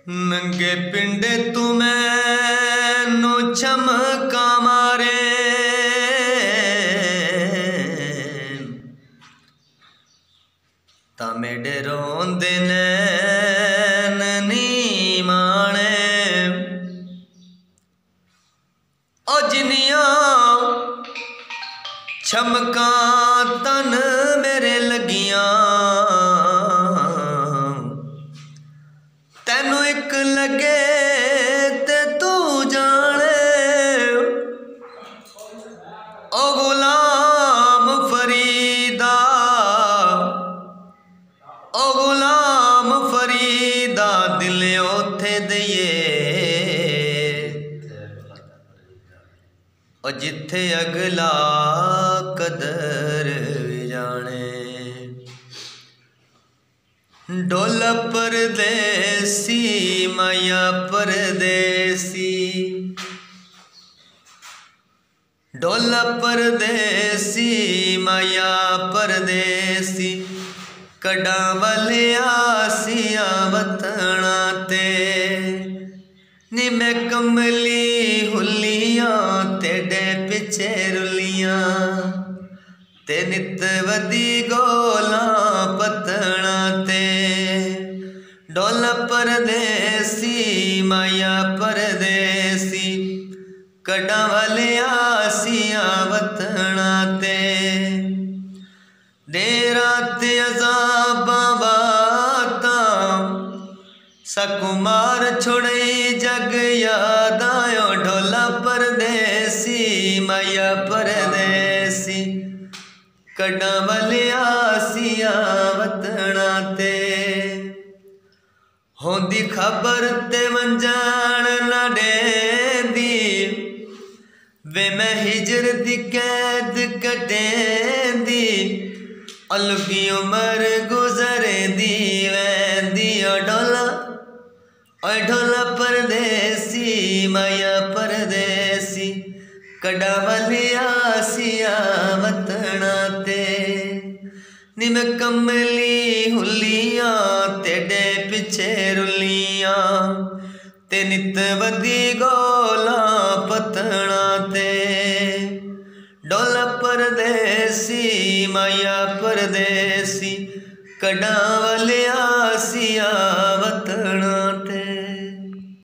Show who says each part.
Speaker 1: नंगे पिंडे तू मैनू चमका मारे ता मेरे रोंदे नैन नी माने ओ जिन्नियां चमका तन मेरे लगियां तैनू एक लगे ते तू जाने ओ गुलाम फरीदा ओ गुलाम फरीदा दिल ओथे दइए ओ जिथे अगला कदर जाने डोला परदेसी माया परदेसी डोला परदेसी माया परदेसी कड़ा वाले आसिया वतना ते नी मैं कमली हुलियां तेरे पिछे रुलियां ते नित वदी गोला पतना ते डोला परदेसी माया परदेसी कड़ा वाले आसिया वतना ते डेरा ते अज़ाबा बाता सकुमार छोड़ई जग याद आयो ढोला परदेसी माया परदेसी कड़ा वाले आसिया वतना ते होंदी खबर ते वंजान ना देंदी वे मैं हिजर दी कैद कटेंदी अलगी उमर गुजरे दी वैंदी ओ ढोला परदेसी माया परदेसी कड़ा वाली आसिया वतना ते नी मैं कमली हुलियां तेरे पिछे रुलियां ते नित वदी गोला पतना ते डोला परदेसी माया परदेसी कड़ा वाले